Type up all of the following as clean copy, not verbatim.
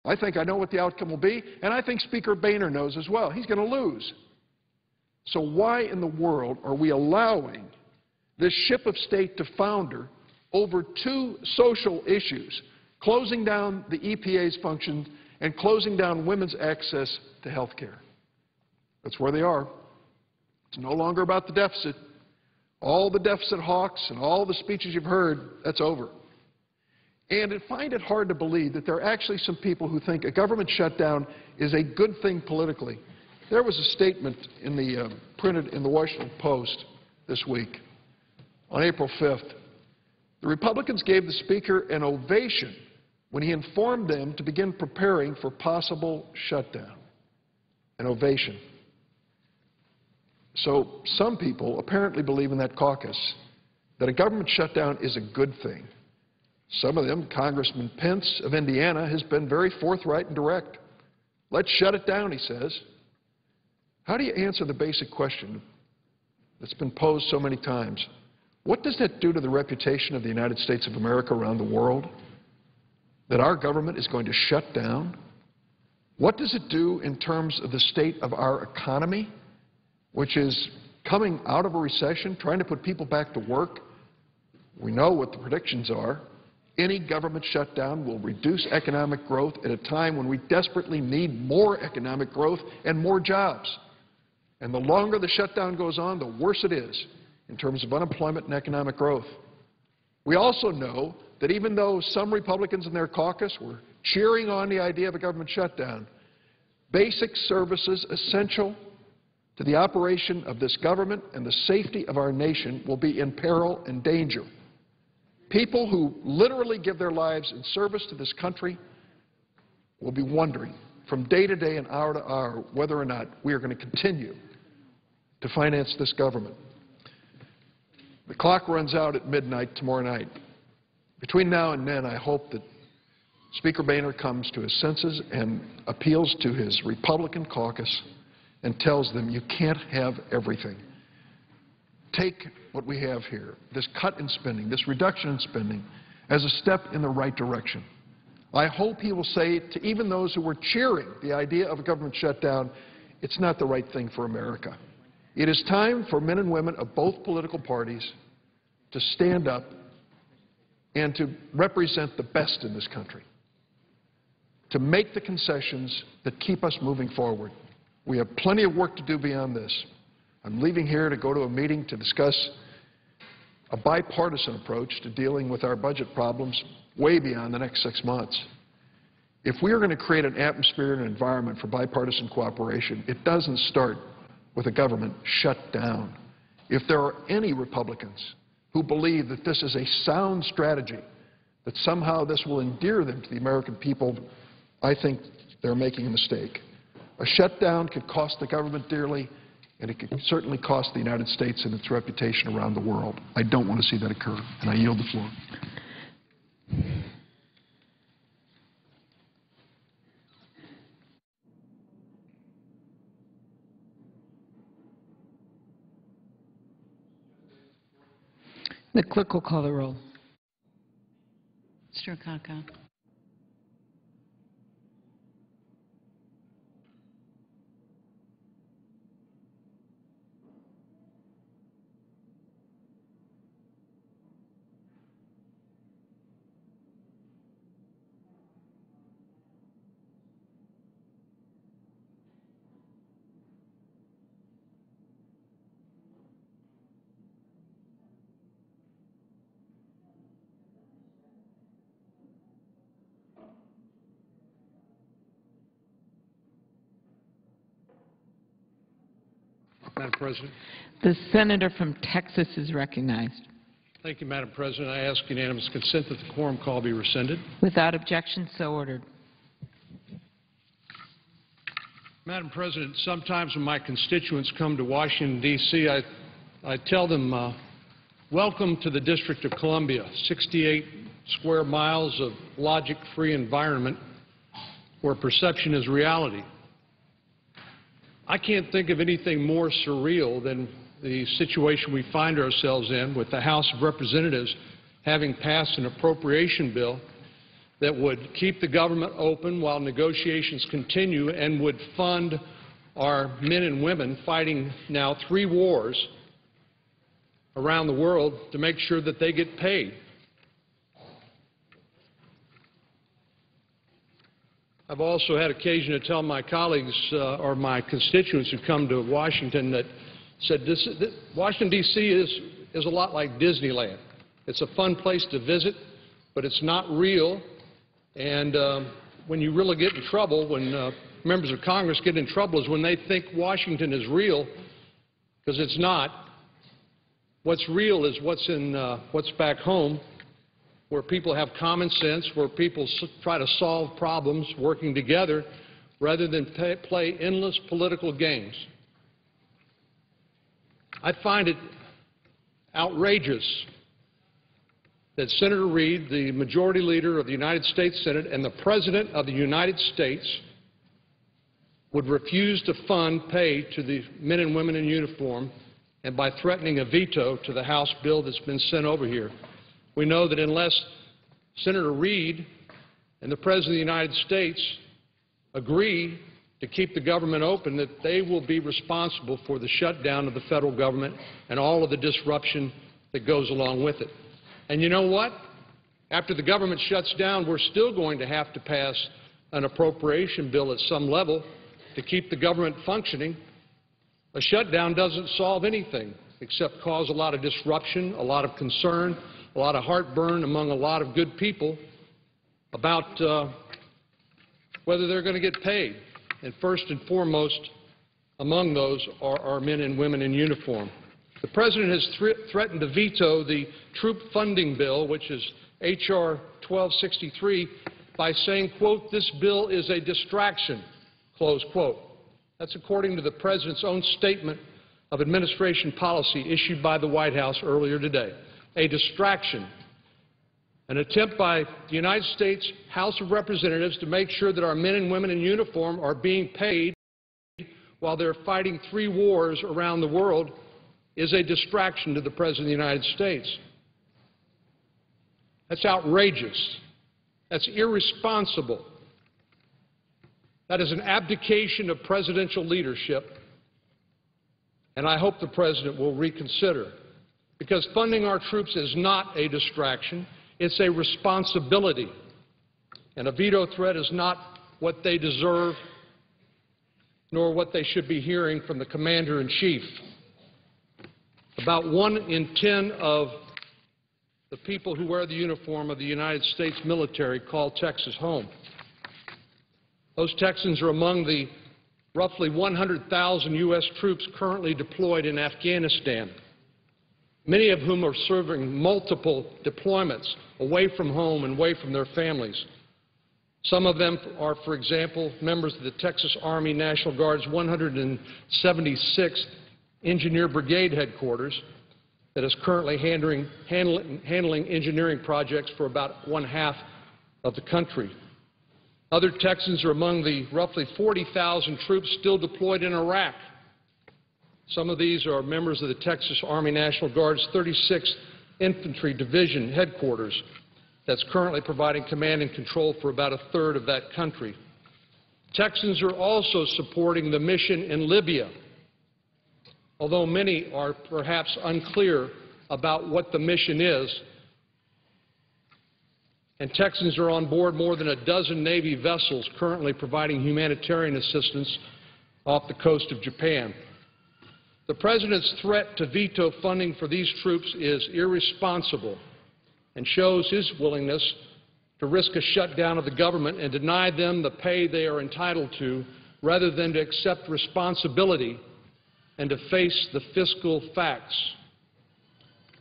I think I know what the outcome will be, and I think Speaker Boehner knows as well. He's going to lose. So why in the world are we allowing this ship of state to founder over two social issues, closing down the EPA's functions and closing down women's access to health care? That's where they are. It's no longer about the deficit. All the deficit hawks and all the speeches you've heard, that's over. And I find it hard to believe that there are actually some people who think a government shutdown is a good thing politically. There was a statement in the printed in the Washington Post this week on April 5th. The Republicans gave the Speaker an ovation when he informed them to begin preparing for possible shutdown. An ovation. So some people apparently believe in that caucus that a government shutdown is a good thing. Some of them, Congressman Pence of Indiana, has been very forthright and direct. Let's shut it down, he says. How do you answer the basic question that's been posed so many times? What does that do to the reputation of the United States of America around the world? That our government is going to shut down? What does it do in terms of the state of our economy, which is coming out of a recession, trying to put people back to work? We know what the predictions are. Any government shutdown will reduce economic growth at a time when we desperately need more economic growth and more jobs. And the longer the shutdown goes on, the worse it is in terms of unemployment and economic growth. We also know that even though some Republicans in their caucus were cheering on the idea of a government shutdown, basic services essential to the operation of this government and the safety of our nation will be in peril and danger. People who literally give their lives in service to this country will be wondering from day to day and hour to hour whether or not we are going to continue to finance this government. The clock runs out at midnight tomorrow night. Between now and then, I hope that Speaker Boehner comes to his senses and appeals to his Republican caucus and tells them you can't have everything. Take what we have here, this cut in spending, this reduction in spending, as a step in the right direction. I hope he will say to even those who were cheering the idea of a government shutdown, it's not the right thing for America. It is time for men and women of both political parties to stand up and to represent the best in this country, to make the concessions that keep us moving forward. We have plenty of work to do beyond this. I'm leaving here to go to a meeting to discuss a bipartisan approach to dealing with our budget problems way beyond the next 6 months. If we are going to create an atmosphere and an environment for bipartisan cooperation, it doesn't start with a government shut down. If there are any Republicans who believe that this is a sound strategy, that somehow this will endear them to the American people, I think they're making a mistake. A shutdown could cost the government dearly, and it could certainly cost the United States and its reputation around the world. I don't want to see that occur, and I yield the floor. The clerk will call the roll. Mr. Akaka. Madam President. The senator from Texas is recognized. Thank you, Madam President. I ask unanimous consent that the quorum call be rescinded. Without objection, so ordered. Madam President, sometimes when my constituents come to Washington, D.C., I tell them, welcome to the District of Columbia, 68 square miles of logic-free environment where perception is reality. I can't think of anything more surreal than the situation we find ourselves in with the House of Representatives having passed an appropriation bill that would keep the government open while negotiations continue and would fund our men and women fighting now 3 wars around the world to make sure that they get paid. I've also had occasion to tell my colleagues or my constituents who come to Washington that said Washington, D.C. is a lot like Disneyland. It's a fun place to visit, but it's not real. And when you really get in trouble, when members of Congress get in trouble, is when they think Washington is real, because it's not. What's real is what's back home, where people have common sense, where people try to solve problems working together rather than play endless political games. I find it outrageous that Senator Reid, the Majority Leader of the United States Senate and the President of the United States, would refuse to fund pay to the men and women in uniform, and by threatening a veto to the House bill that's been sent over here. We know that unless Senator Reid and the President of the United States agree to keep the government open, that they will be responsible for the shutdown of the federal government and all of the disruption that goes along with it. And you know what? After the government shuts down, we're still going to have to pass an appropriation bill at some level to keep the government functioning. A shutdown doesn't solve anything except cause a lot of disruption, a lot of concern, a lot of heartburn among a lot of good people about whether they're going to get paid. And first and foremost among those are our men and women in uniform. The President has threatened to veto the troop funding bill, which is H.R. 1263, by saying, quote, "This bill is a distraction," close quote. That's according to the President's own statement of administration policy issued by the White House earlier today. A distraction, an attempt by the United States House of Representatives to make sure that our men and women in uniform are being paid while they're fighting 3 wars around the world, is a distraction to the President of the United States. That's outrageous. That's irresponsible. That is an abdication of presidential leadership, and I hope the President will reconsider, because funding our troops is not a distraction. It's a responsibility, and a veto threat is not what they deserve nor what they should be hearing from the Commander-in-Chief. About 1 in 10 of the people who wear the uniform of the United States military call Texas home. Those Texans are among the roughly 100,000 U.S. troops currently deployed in Afghanistan, many of whom are serving multiple deployments away from home and away from their families. Some of them are, for example, members of the Texas Army National Guard's 176th Engineer Brigade headquarters that is currently handling engineering projects for about 1/2 of the country. Other Texans are among the roughly 40,000 troops still deployed in Iraq. Some of these are members of the Texas Army National Guard's 36th Infantry Division headquarters that's currently providing command and control for about 1/3 of that country. Texans are also supporting the mission in Libya, although many are perhaps unclear about what the mission is. And Texans are on board more than a dozen Navy vessels currently providing humanitarian assistance off the coast of Japan. The President's threat to veto funding for these troops is irresponsible and shows his willingness to risk a shutdown of the government and deny them the pay they are entitled to, rather than to accept responsibility and to face the fiscal facts.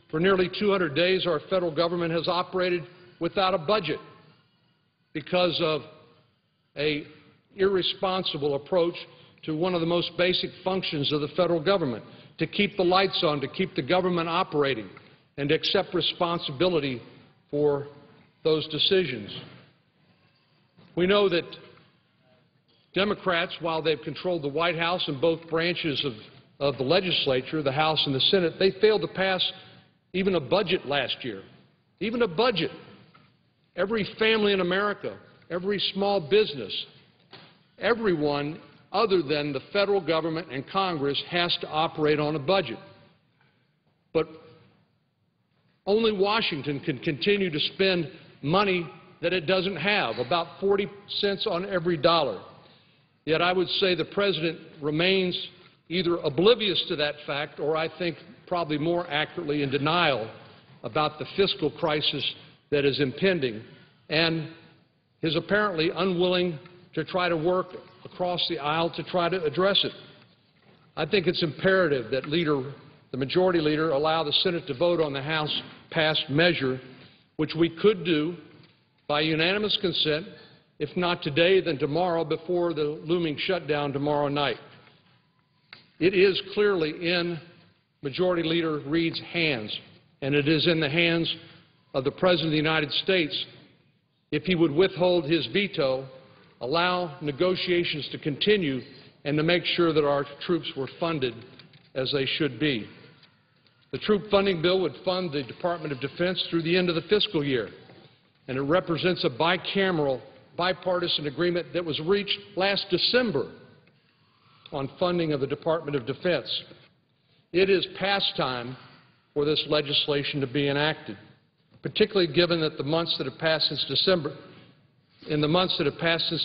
For nearly 200 days, our federal government has operated without a budget because of an irresponsible approach to one of the most basic functions of the federal government, to keep the lights on, to keep the government operating, and to accept responsibility for those decisions. We know that Democrats, while they've controlled the White House and both branches of the legislature, the House and the Senate, they failed to pass even a budget last year, even a budget. every family in America, every small business, everyone other than the federal government and Congress has to operate on a budget. But only Washington can continue to spend money that it doesn't have, about 40 cents on every dollar. Yet I would say the President remains either oblivious to that fact or, I think, probably more accurately in denial about the fiscal crisis that is impending, and is apparently unwilling to try to work across the aisle to try to address it. I think it's imperative that the Majority Leader allow the Senate to vote on the House-passed measure, which we could do by unanimous consent, if not today, then tomorrow, before the looming shutdown tomorrow night. It is clearly in Majority Leader Reid's hands, and it is in the hands of the President of the United States, if he would withhold his veto, allow negotiations to continue, and to make sure that our troops were funded as they should be. The troop funding bill would fund the Department of Defense through the end of the fiscal year, and it represents a bicameral, bipartisan agreement that was reached last December on funding of the Department of Defense. It is past time for this legislation to be enacted, particularly given that in the months that have passed since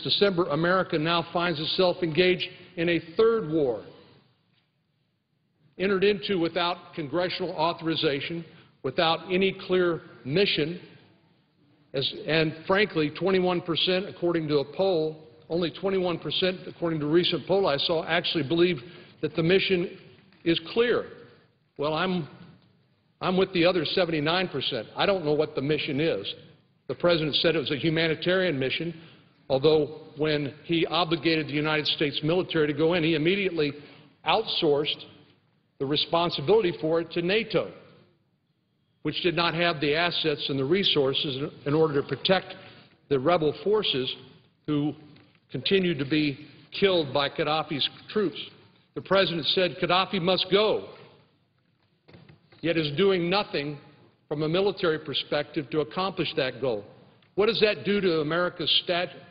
December, America now finds itself engaged in a third war, entered into without congressional authorization, without any clear mission, and frankly, 21%, according to a poll, only 21%, according to a recent poll I saw, actually believe that the mission is clear. Well, I'm with the other 79%. I don't know what the mission is. The President said it was a humanitarian mission, although when he obligated the United States military to go in, he immediately outsourced the responsibility for it to NATO, which did not have the assets and the resources in order to protect the rebel forces who continued to be killed by Gaddafi's troops. The President said Gaddafi must go, yet is doing nothing from a military perspective to accomplish that goal. What does that do to America's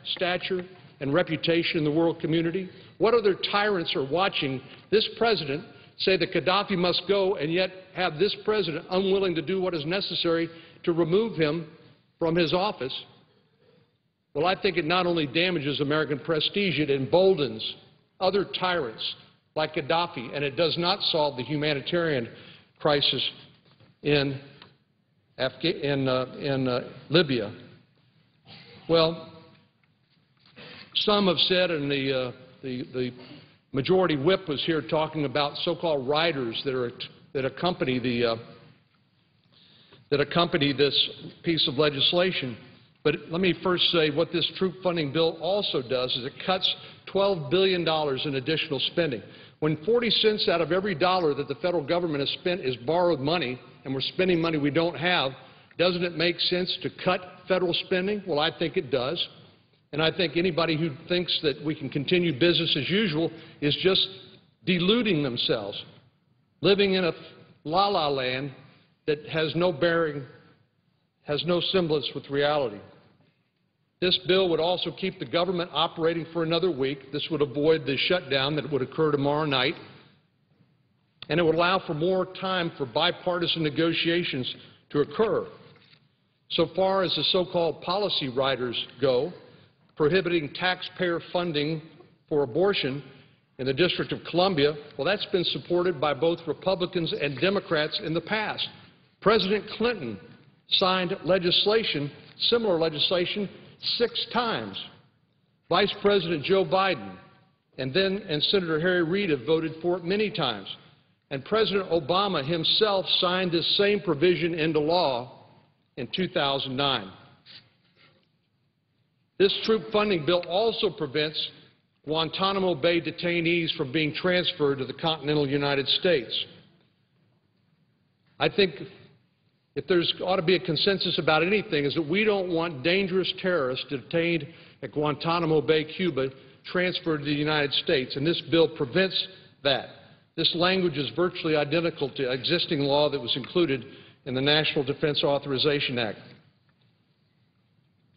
stature and reputation in the world community? What other tyrants are watching this President say that Gaddafi must go, and yet have this President unwilling to do what is necessary to remove him from his office? Well, I think it not only damages American prestige, it emboldens other tyrants like Gaddafi, and it does not solve the humanitarian crisis in Libya. Well, some have said, and the Majority Whip was here talking about so-called riders that accompany this piece of legislation. But let me first say what this troop funding bill also does is it cuts $12 billion in additional spending. When 40 cents out of every dollar that the federal government has spent is borrowed money, and we're spending money we don't have, doesn't it make sense to cut federal spending? Well, I think it does. And I think anybody who thinks that we can continue business as usual is just deluding themselves, living in a la-la land that has no bearing, has no semblance with reality. This bill would also keep the government operating for another week. This would avoid the shutdown that would occur tomorrow night. And it would allow for more time for bipartisan negotiations to occur. So far as the so-called policy riders go, prohibiting taxpayer funding for abortion in the District of Columbia, well, that's been supported by both Republicans and Democrats in the past. President Clinton signed legislation, similar legislation, 6 times. Vice President Joe Biden and Senator Harry Reid have voted for it many times. And President Obama himself signed this same provision into law in 2009. This troop funding bill also prevents Guantanamo Bay detainees from being transferred to the continental United States. I think if there's ought to be a consensus about anything, is that we don't want dangerous terrorists detained at Guantanamo Bay, Cuba, transferred to the United States, and this bill prevents that. This language is virtually identical to existing law that was included in the National Defense Authorization Act.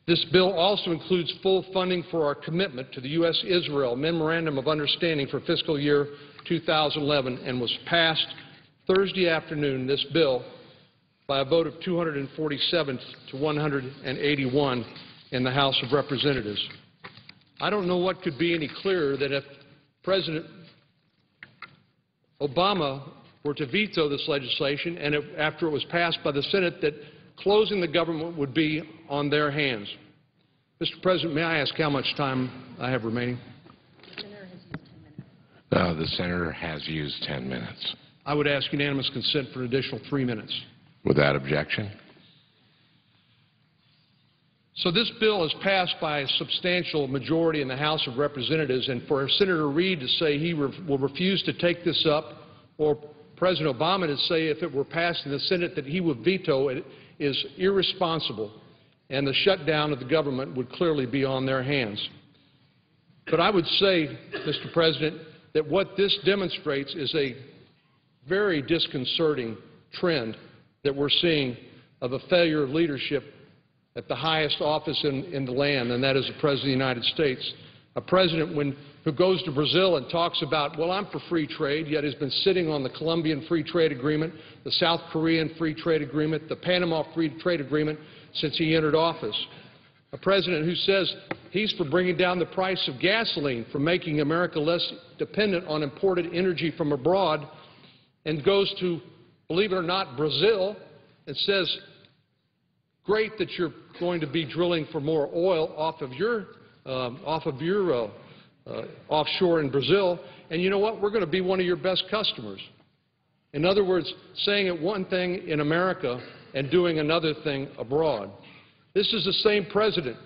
This bill also includes full funding for our commitment to the U.S.-Israel Memorandum of Understanding for fiscal year 2011 and was passed Thursday afternoon, this bill, by a vote of 247 to 181 in the House of Representatives. I don't know what could be any clearer that if President Obama were to veto this legislation and after it was passed by the Senate, that closing the government would be on their hands. Mr. President, may I ask how much time I have remaining? The Senator has used 10 minutes. I would ask unanimous consent for an additional 3 minutes. Without objection. So this bill is passed by a substantial majority in the House of Representatives, and for Senator Reid to say he will refuse to take this up, or President Obama to say if it were passed in the Senate that he would veto it, is irresponsible, and the shutdown of the government would clearly be on their hands. But I would say, Mr. President, that what this demonstrates is a very disconcerting trend that we're seeing of a failure of leadership at the highest office in the land, and that is the President of the United States. A president who goes to Brazil and talks about, well, I'm for free trade, yet has been sitting on the Colombian Free Trade Agreement, the South Korean Free Trade Agreement, the Panama Free Trade Agreement since he entered office. A president who says he's for bringing down the price of gasoline, for making America less dependent on imported energy from abroad, and goes to, believe it or not, Brazil, and says, great that you're going to be drilling for more oil off of your offshore in Brazil, and you know what, we're going to be one of your best customers. In other words, saying it one thing in America and doing another thing abroad. This is the same president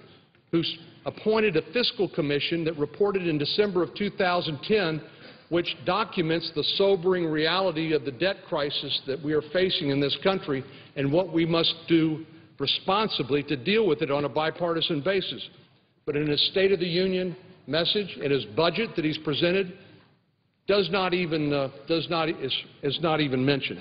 who appointed a fiscal commission that reported in December of 2010, which documents the sobering reality of the debt crisis that we are facing in this country and what we must do responsibly to deal with it on a bipartisan basis. But in his State of the Union message, in his budget that he's presented, is not even mentioned.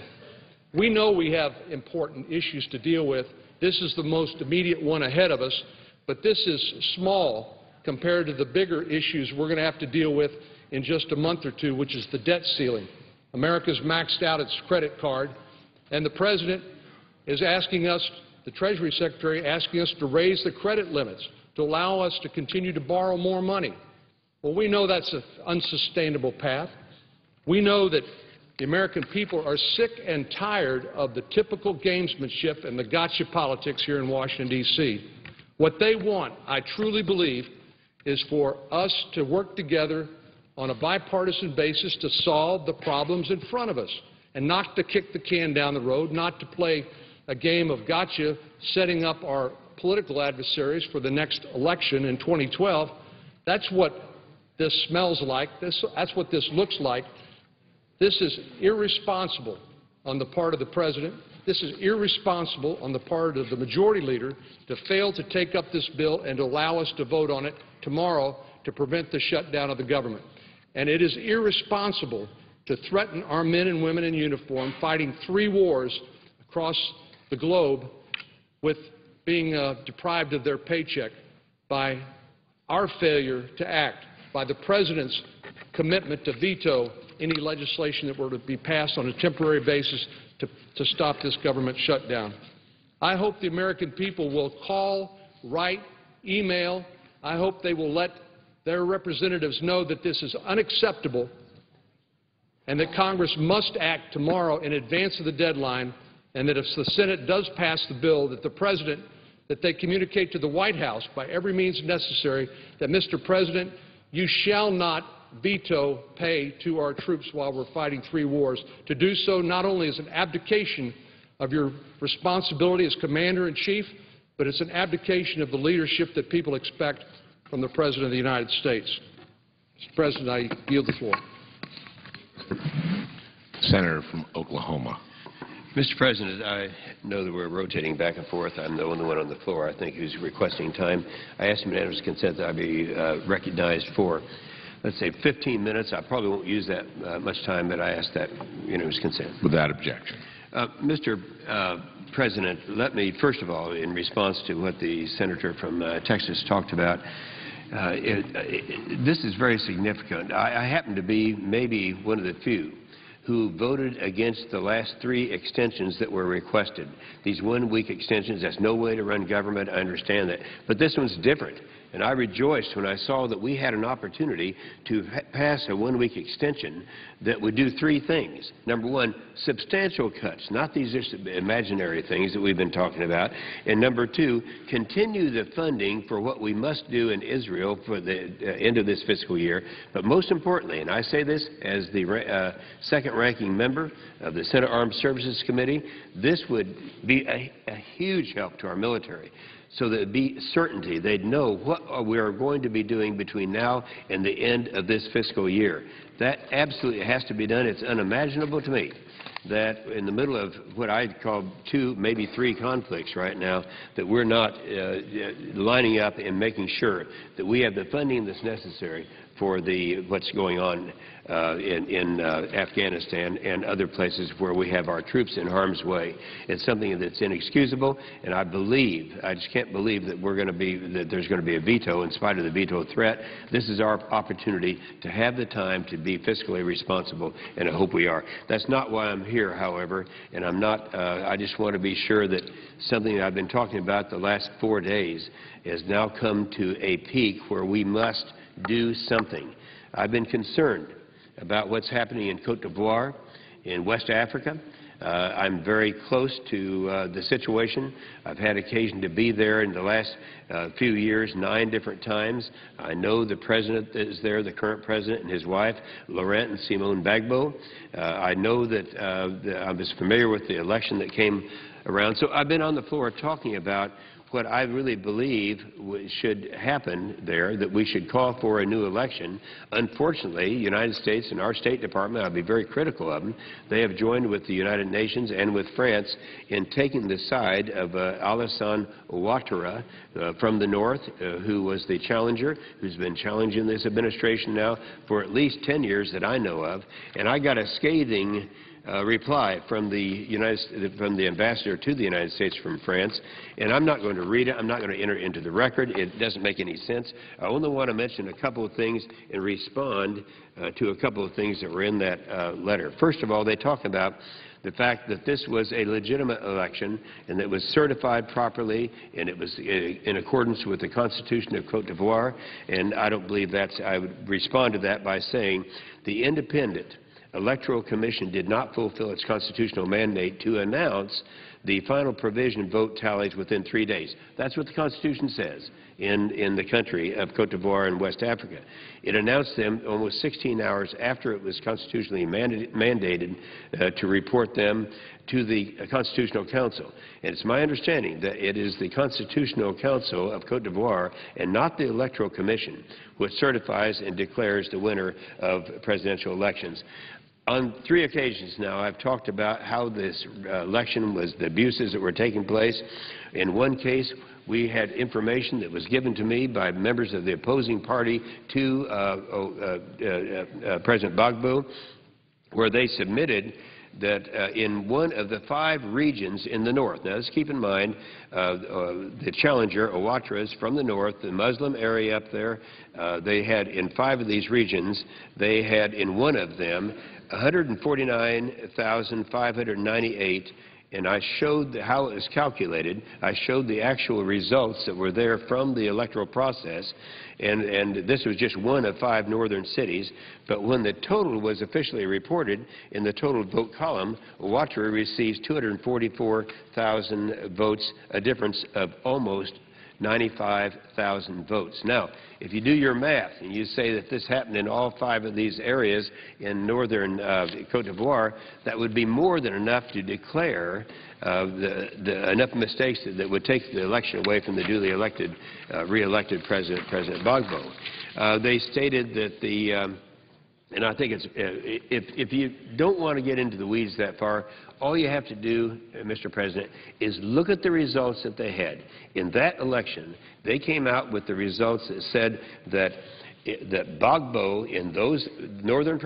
We know we have important issues to deal with. This is the most immediate one ahead of us, but this is small compared to the bigger issues we're going to have to deal with in just a month or two, which is the debt ceiling. America's maxed out its credit card, and the President is asking us, the Treasury Secretary, asking us to raise the credit limits to allow us to continue to borrow more money. Well, we know that's an unsustainable path. We know that the American people are sick and tired of the typical gamesmanship and the gotcha politics here in Washington, D.C. What they want, I truly believe, is for us to work together on a bipartisan basis to solve the problems in front of us and not to kick the can down the road, not to play a game of gotcha, setting up our political adversaries for the next election in 2012. That's what this smells like. That's what this looks like. This is irresponsible on the part of the President. This is irresponsible on the part of the Majority Leader to fail to take up this bill and to allow us to vote on it tomorrow to prevent the shutdown of the government. And it is irresponsible to threaten our men and women in uniform fighting 3 wars across the globe with being deprived of their paycheck by our failure to act, by the President's commitment to veto any legislation that were to be passed on a temporary basis to stop this government shutdown. I hope the American people will call, write, email. I hope they will let their representatives know that this is unacceptable and that Congress must act tomorrow in advance of the deadline, and that if the Senate does pass the bill, that the President, that they communicate to the White House by every means necessary that, Mr. President, you shall not veto pay to our troops while we're fighting 3 wars. To do so not only is an abdication of your responsibility as Commander-in-Chief, but it's an abdication of the leadership that people expect from the President of the United States. Mr. President, I yield the floor. Senator from Oklahoma. Mr. President, I know that we're rotating back and forth. I'm the only one on the floor, I think, who's requesting time. I ask unanimous consent that I be recognized for, let's say, 15 minutes. I probably won't use that much time, but I ask that unanimous consent. Without objection. Mr. President, let me, first of all, in response to what the senator from Texas talked about, this is very significant. I happen to be maybe one of the few who voted against the last 3 extensions that were requested. These one-week extensions, that's no way to run government, I understand that. But this one's different. And I rejoiced when I saw that we had an opportunity to pass a one-week extension that would do 3 things. Number one, substantial cuts, not these just imaginary things that we've been talking about. And number 2, continue the funding for what we must do in Israel for the end of this fiscal year. But most importantly, and I say this as the second-ranking member of the Senate Armed Services Committee, this would be a huge help to our military, so that there'd be certainty. They'd know what we are going to be doing between now and the end of this fiscal year. That absolutely has to be done. It's unimaginable to me that in the middle of what I'd call 2, maybe 3 conflicts right now, that we're not lining up and making sure that we have the funding that's necessary for what's going on in Afghanistan and other places where we have our troops in harm's way. It's something that's inexcusable, and I just can't believe that there's going to be a veto in spite of the veto threat. This is our opportunity to have the time to be fiscally responsible, and I hope we are. That's not why I'm here, however, and I just want to be sure that something that I've been talking about the last 4 days has now come to a peak where we must do something. I've been concerned about what's happening in Cote d'Ivoire, in West Africa. I'm very close to the situation. I've had occasion to be there in the last few years, 9 different times. I know the president is there, the current president and his wife, Laurent and Simone Gbagbo. I know that I was familiar with the election that came around. So I've been on the floor talking about what I really believe should happen there, that we should call for a new election. Unfortunately, the United States and our State Department, I'll be very critical of them, they have joined with the United Nations and with France in taking the side of Alassane Ouattara from the north, who was the challenger, who's been challenging this administration now for at least 10 years that I know of. And I got a scathing reply from the ambassador to the United States from France, and I'm not going to read it. I'm not going to enter it into the record. It doesn't make any sense. I only want to mention a couple of things and respond to a couple of things that were in that letter. First of all, they talk about the fact that this was a legitimate election and that it was certified properly and it was in accordance with the Constitution of Cote d'Ivoire, and I don't believe that's. I would respond to that by saying the independent Electoral Commission did not fulfill its constitutional mandate to announce the final provision vote tallies within 3 days. That's what the Constitution says in the country of Cote d'Ivoire and West Africa. It announced them almost 16 hours after it was constitutionally mandated to report them to the Constitutional Council. And it's my understanding that it is the Constitutional Council of Cote d'Ivoire and not the Electoral Commission which certifies and declares the winner of presidential elections. On 3 occasions now, I've talked about how this election was, the abuses that were taking place. In one case, we had information that was given to me by members of the opposing party to President Gbagbo, where they submitted that in one of the 5 regions in the north, now let's keep in mind the challenger, Ouattara, is from the north, the Muslim area up there. They had in 5 of these regions, they had in one of them 149,598, and I showed how it was calculated. I showed the actual results that were there from the electoral process, and this was just one of 5 northern cities. But when the total was officially reported in the total vote column, Ouattara receives 244,000 votes, a difference of almost 95,000 votes. Now, if you do your math and you say that this happened in all 5 of these areas in northern Cote d'Ivoire, that would be more than enough to declare enough mistakes that would take the election away from the duly elected, re-elected President Gbagbo. They stated that and I think it's, if you don't want to get into the weeds that far, all you have to do, Mr. President, is look at the results that they had. In that election, they came out with the results that said that that Gbagbo in those northern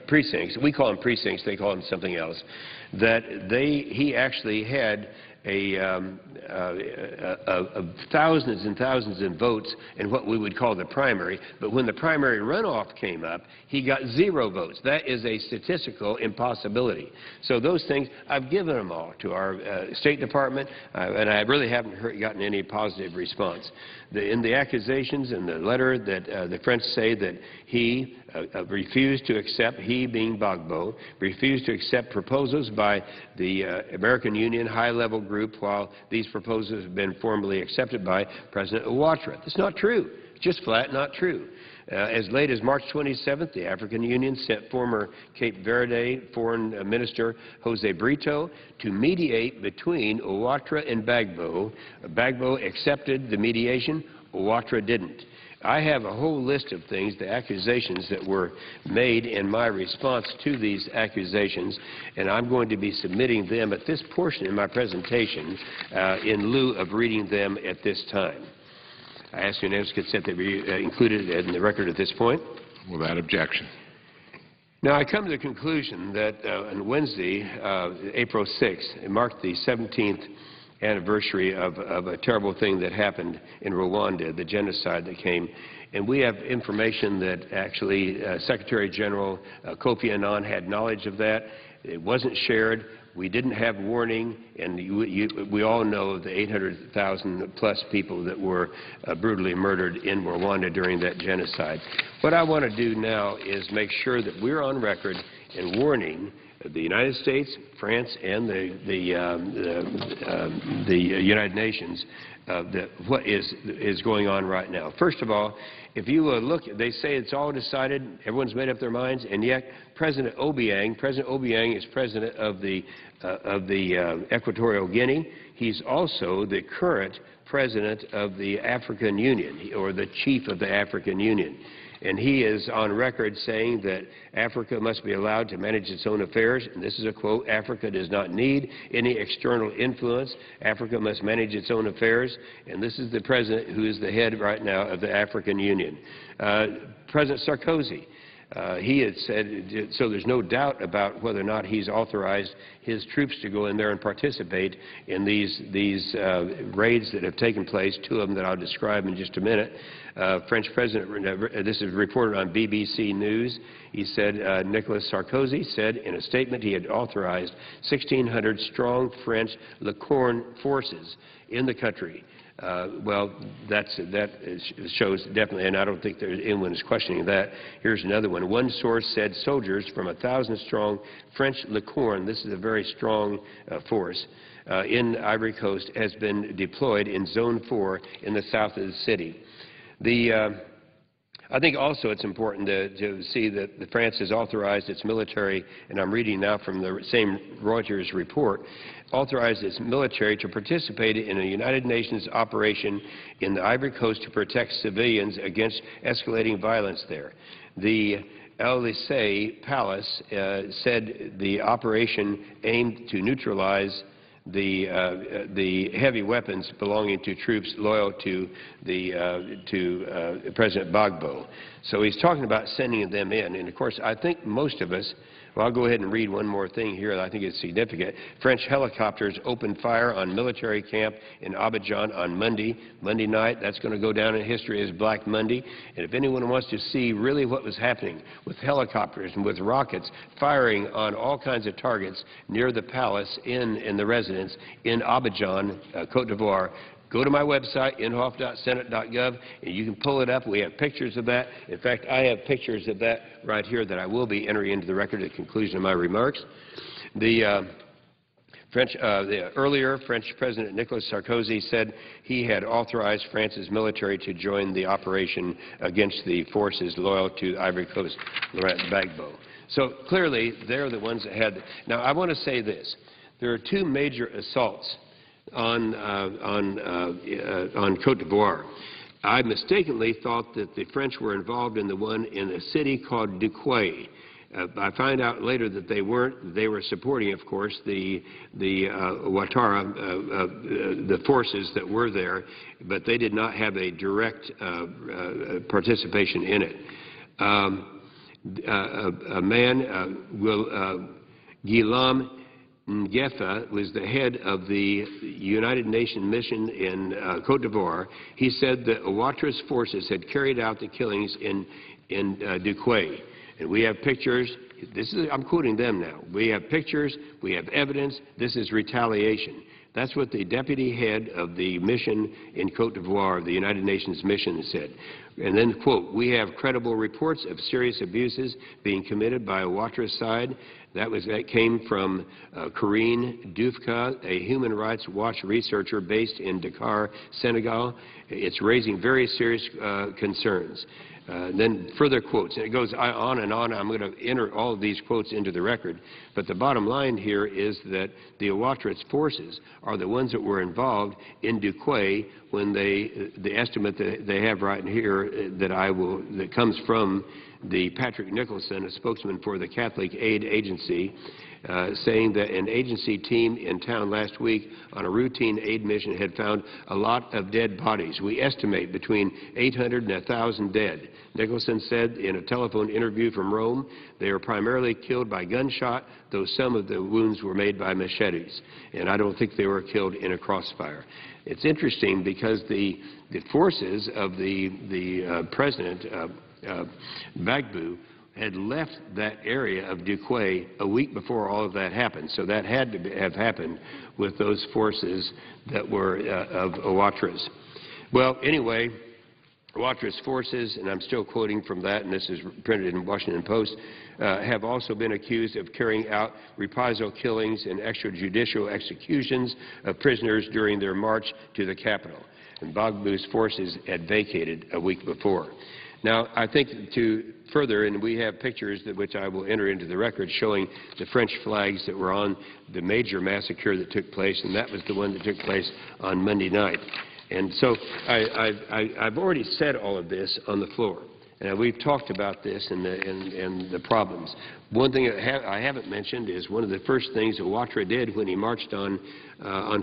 precincts, we call them precincts, they call them something else, that he actually had thousands and thousands of votes in what we would call the primary, but when the primary runoff came up, he got 0 votes. That is a statistical impossibility. So those things, I've given them all to our State Department, and I really haven't gotten any positive response. In the accusations in the letter that the French say that he refused to accept, he being Gbagbo, refused to accept proposals by the American Union high-level group while these proposals have been formally accepted by President Ouattara. That's not true. Just flat not true. As late as March 27th, the African Union sent former Cape Verde Foreign Minister Jose Brito to mediate between Ouattara and Gbagbo. Gbagbo accepted the mediation. Ouattara didn't. I have a whole list of things, the accusations that were made in my response to these accusations, and I'm going to be submitting them at this portion in my presentation in lieu of reading them at this time. I ask unanimous consent that be included in the record at this point. Without objection. Now, I come to the conclusion that on Wednesday, April 6th, it marked the 17th anniversary of a terrible thing that happened in Rwanda, the genocide that came. And we have information that actually Secretary General Kofi Annan had knowledge of that. It wasn't shared. We didn't have warning, and we all know the 800,000-plus people that were brutally murdered in Rwanda during that genocide. What I want to do now is make sure that we're on record in warning the United States, France, and the United Nations that what is going on right now. First of all, if you look, they say it's all decided, everyone's made up their minds, and yet President Obiang is president of the Equatorial Guinea. He's also the current president of the African Union, or the chief of the African Union. And he is on record saying that Africa must be allowed to manage its own affairs. And this is a quote, "Africa does not need any external influence. Africa must manage its own affairs." And this is the president who is the head right now of the African Union. President Sarkozy, he had said, so there's no doubt about whether or not he's authorized his troops to go in there and participate in these raids that have taken place, 2 of them that I'll describe in just a minute. French President, this is reported on BBC News, he said, Nicolas Sarkozy said in a statement he had authorized 1,600 strong French Licorne forces in the country. Well, that shows definitely, and I don't think anyone is questioning that. Here's another one. One source said soldiers from 1,000-strong French Licorne, this is a very strong force, in Ivory Coast, has been deployed in Zone 4 in the south of the city. I think also it's important to see that France has authorized its military, and I'm reading now from the same Reuters report, authorized its military to participate in a United Nations operation in the Ivory Coast to protect civilians against escalating violence there. The Élysée Palace said the operation aimed to neutralize the heavy weapons belonging to troops loyal to President Gbagbo. So he's talking about sending them in. And, of course, I think most of us, well, I'll go ahead and read one more thing here that I think is significant. French helicopters opened fire on military camp in Abidjan on Monday night. That's going to go down in history as Black Monday. And if anyone wants to see really what was happening with helicopters and with rockets firing on all kinds of targets near the palace in the residence in Abidjan, Cote d'Ivoire, go to my website, inhofe.senate.gov, and you can pull it up. We have pictures of that. In fact, I have pictures of that right here that I will be entering into the record at the conclusion of my remarks. Earlier, French President Nicolas Sarkozy said he had authorized France's military to join the operation against the forces loyal to Ivory Coast, Laurent Gbagbo. So clearly, they're the ones that had. Now, I want to say this. There are 2 major assaults on Cote d'Ivoire. I mistakenly thought that the French were involved in the one in a city called Duquay. I find out later that they weren't. They were supporting, of course, the Ouattara, the forces that were there, but they did not have a direct participation in it. A man, Guillaume Ngefa, was the head of the United Nations mission in Cote d'Ivoire. He said that Ouattara's forces had carried out the killings in Duquay. And we have pictures. I'm quoting them now. We have pictures. We have evidence. This is retaliation. That's what the deputy head of the mission in Cote d'Ivoire, the United Nations mission, said. And then, quote, we have credible reports of serious abuses being committed by Ouattara's side. That came from Karine Dufka, a Human Rights Watch researcher based in Dakar, Senegal. It's raising very serious concerns. Then further quotes, and it goes on and on. I'm going to enter all of these quotes into the record. But the bottom line here is that the Ouattara's forces are the ones that were involved in Duquay when the estimate that they have right here that comes from the Patrick Nicholson, a spokesman for the Catholic Aid Agency, saying that an agency team in town last week on a routine aid mission had found a lot of dead bodies. We estimate between 800 and 1,000 dead. Nicholson said in a telephone interview from Rome, they are primarily killed by gunshot, though some of the wounds were made by machetes. And I don't think they were killed in a crossfire. It's interesting because the forces of the president, Gbagbo, had left that area of Duquay a week before all of that happened. So that had to have happened with those forces that were of Ouattara's. Well, anyway, Ouattara's forces, and I'm still quoting from that, and this is printed in Washington Post, have also been accused of carrying out reprisal killings and extrajudicial executions of prisoners during their march to the capital. And Gbagbo's forces had vacated a week before. Now, I think to further, and we have pictures which I will enter into the record showing the French flags that were on the major massacre that took place, and that was the one that took place on Monday night. And so I've already said all of this on the floor. And we've talked about this and the problems. One thing I haven't mentioned is one of the first things that Ouattara did when he marched on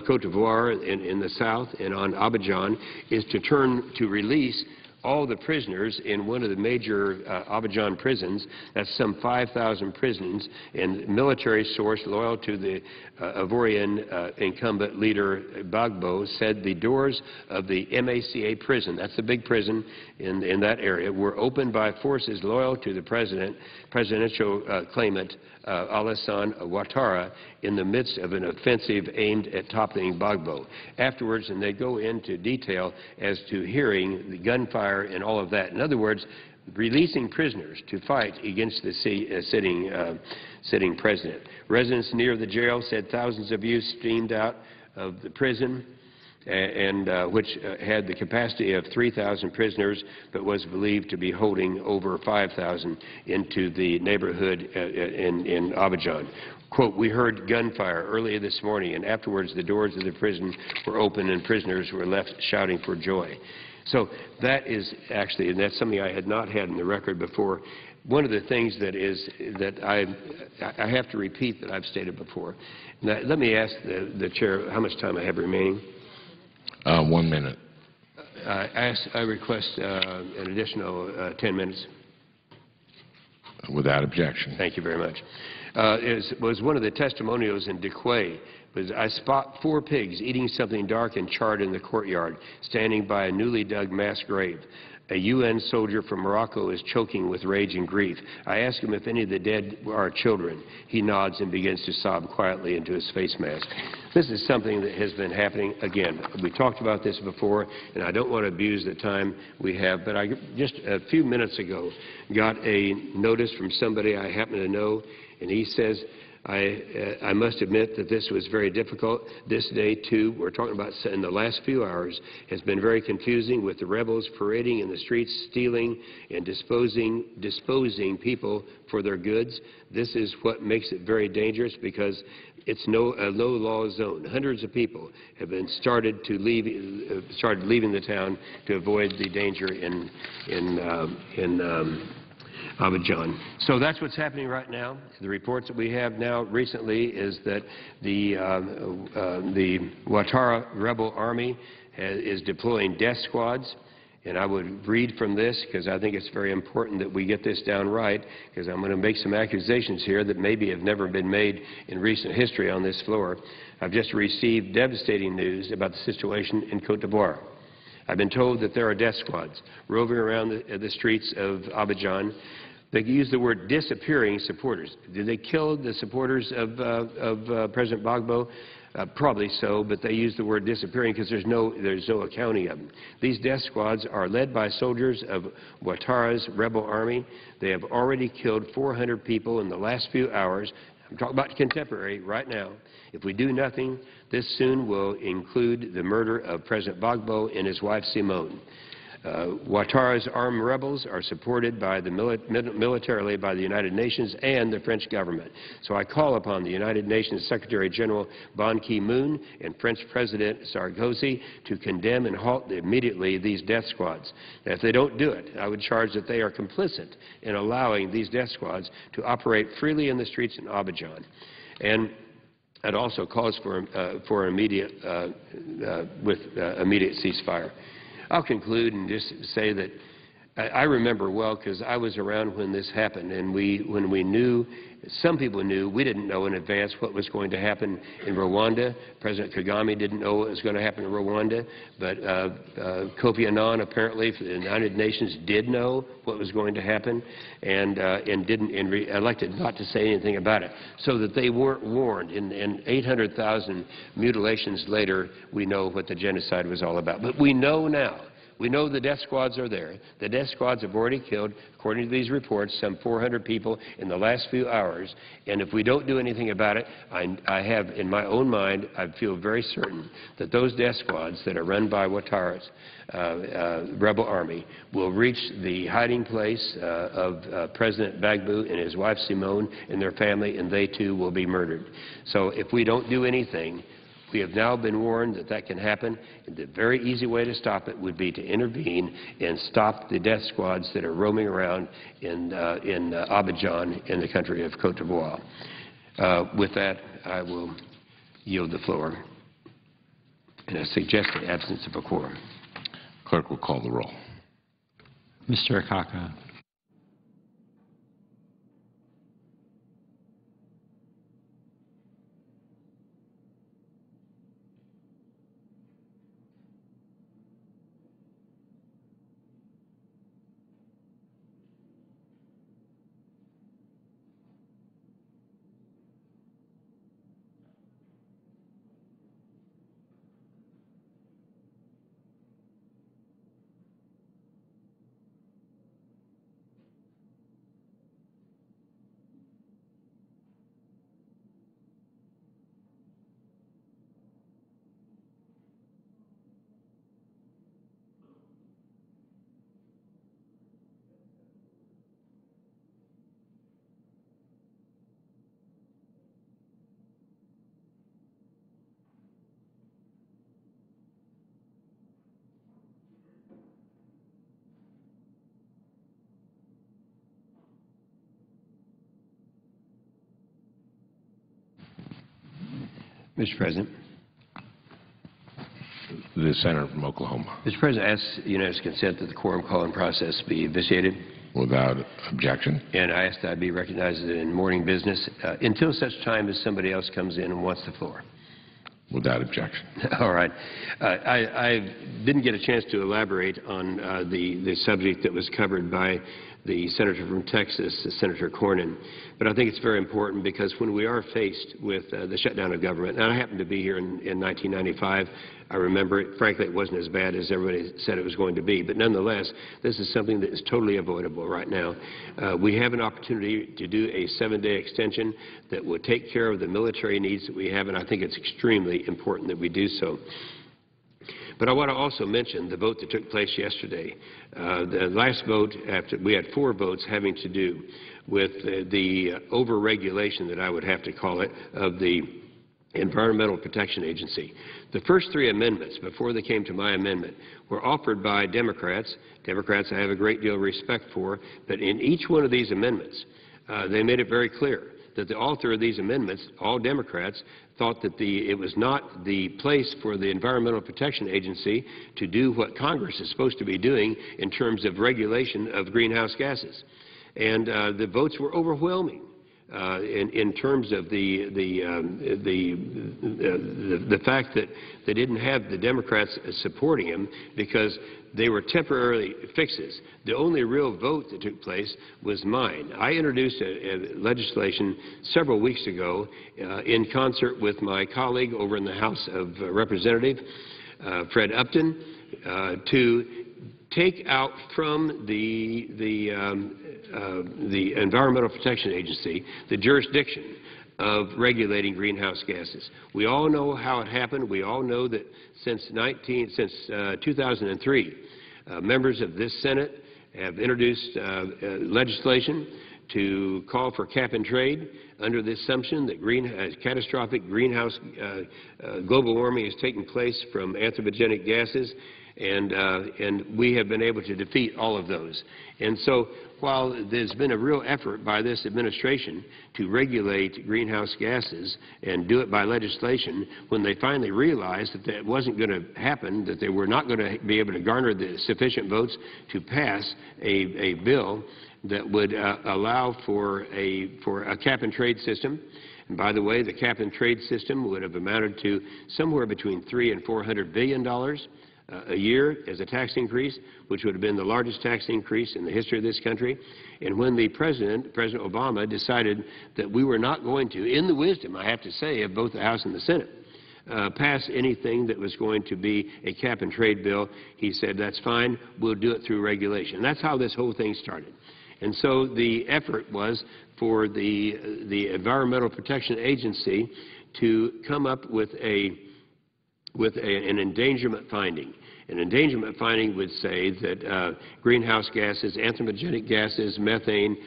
Cote d'Ivoire in the south and on Abidjan is to release all the prisoners in one of the major Abidjan prisons. That's some 5,000 prisons, and military source loyal to the Ivorian incumbent leader Gbagbo said the doors of the MACA prison, that's the big prison in that area, were opened by forces loyal to the presidential claimant Alassane Ouattara in the midst of an offensive aimed at toppling Gbagbo. Afterwards, and they go into detail as to hearing the gunfire and all of that. In other words, releasing prisoners to fight against the sitting president. Residents near the jail said thousands of youth streamed out of the prison, which had the capacity of 3,000 prisoners, but was believed to be holding over 5,000 into the neighborhood in Abidjan. Quote, we heard gunfire earlier this morning, and afterwards the doors of the prison were opened and prisoners were left shouting for joy. So that is actually, and that's something I had not had in the record before. One of the things that I have to repeat that I've stated before. Now, let me ask the chair how much time I have remaining. 1 minute. I request an additional 10 minutes. Without objection. Thank you very much. Was one of the testimonials in Duquay. I spot 4 pigs eating something dark and charred in the courtyard, standing by a newly dug mass grave. A UN soldier from Morocco is choking with rage and grief. I ask him if any of the dead are children. He nods and begins to sob quietly into his face mask. This is something that has been happening. Again, we talked about this before, and I don't want to abuse the time we have, but I just a few minutes ago got a notice from somebody I happen to know, and he says, I must admit that this was very difficult. This day, too, we're talking about in the last few hours, has been very confusing with the rebels parading in the streets, stealing and disposing people for their goods. This is what makes it very dangerous because it's a low-law zone. Hundreds of people have been started leaving the town to avoid the danger in Abidjan. So that's what's happening right now. The reports that we have now recently is that the Ouattara rebel army is deploying death squads. And I would read from this because I think it's very important that we get this down right, because I'm going to make some accusations here that maybe have never been made in recent history on this floor. I've just received devastating news about the situation in Côte d'Ivoire. I've been told that there are death squads roving around the streets of Abidjan. They use the word disappearing supporters. Did they kill the supporters of President Gbagbo? Probably so, but they use the word disappearing because there's no accounting of them. These death squads are led by soldiers of Ouattara's rebel army. They have already killed 400 people in the last few hours. I'm talking about contemporary right now. If we do nothing, this soon will include the murder of President Gbagbo and his wife Simone. Ouattara's armed rebels are supported by militarily by the United Nations and the French government. So I call upon the United Nations Secretary General Ban Ki-moon and French President Sarkozy to condemn and halt immediately these death squads. Now, if they don't do it, I would charge that they are complicit in allowing these death squads to operate freely in the streets in Abidjan. And it also calls for immediate ceasefire. I'll conclude and just say that I remember well because I was around when this happened, and when we knew, some people knew, we didn't know in advance what was going to happen in Rwanda. President Kagame didn't know what was going to happen in Rwanda, but Kofi Annan apparently for the United Nations did know what was going to happen and elected not to say anything about it, so that they weren't warned. And 800,000 mutilations later, we know what the genocide was all about. But we know now. We know the death squads are there. The death squads have already killed, according to these reports, some 400 people in the last few hours. And if we don't do anything about it, I have in my own mind, I feel very certain that those death squads that are run by Ouattara's rebel army will reach the hiding place of President Gbagbo and his wife Simone and their family, and they too will be murdered. So if we don't do anything, we have now been warned that that can happen, and the very easy way to stop it would be to intervene and stop the death squads that are roaming around in Abidjan in the country of Côte d'Ivoire. With that, I will yield the floor in a suggested absence of a quorum. Clerk will call the roll. Mr. Akaka. Mr. President. The senator from Oklahoma. Mr. President, I ask unanimous consent that the quorum call and process be vitiated. Without objection. And I ask that I be recognized in morning business until such time as somebody else comes in and wants the floor. Without objection. All right. I didn't get a chance to elaborate on the subject that was covered by the senator from Texas, Senator Cornyn. But I think it's very important because when we are faced with the shutdown of government, and I happened to be here in 1995, I remember it. Frankly, it wasn't as bad as everybody said it was going to be. But nonetheless, this is something that is totally avoidable right now. We have an opportunity to do a 7-day extension that will take care of the military needs that we have, and I think it's extremely important that we do so. But I want to also mention the vote that took place yesterday. The last vote, we had 4 votes having to do with the over-regulation, that I would have to call it, of the Environmental Protection Agency. The first three amendments, before they came to my amendment, were offered by Democrats. Democrats I have a great deal of respect for, but in each one of these amendments, they made it very clear that the author of these amendments, all Democrats, thought that it was not the place for the Environmental Protection Agency to do what Congress is supposed to be doing in terms of regulation of greenhouse gases. And the votes were overwhelming. In terms of the fact that they didn't have the Democrats supporting him because they were temporary fixes. The only real vote that took place was mine. I introduced a legislation several weeks ago in concert with my colleague over in the House of Representatives, Fred Upton, to take out from the Environmental Protection Agency the jurisdiction of regulating greenhouse gases. We all know how it happened. We all know that since 2003, members of this Senate have introduced legislation to call for cap and trade under the assumption that catastrophic greenhouse global warming is taking place from anthropogenic gases, and we have been able to defeat all of those. And so while there's been a real effort by this administration to regulate greenhouse gases and do it by legislation, when they finally realized that that wasn't going to happen, that they were not going to be able to garner the sufficient votes to pass a bill that would allow for a cap and trade system. And by the way, the cap and trade system would have amounted to somewhere between $300 and $400 billion a year as a tax increase, which would have been the largest tax increase in the history of this country. And when the President Obama, decided that we were not going to, in the wisdom, I have to say, of both the House and the Senate, pass anything that was going to be a cap and trade bill, he said, that's fine, we'll do it through regulation. That's how this whole thing started. And so the effort was for the Environmental Protection Agency to come up with an endangerment finding. An endangerment finding would say that greenhouse gases, anthropogenic gases, methane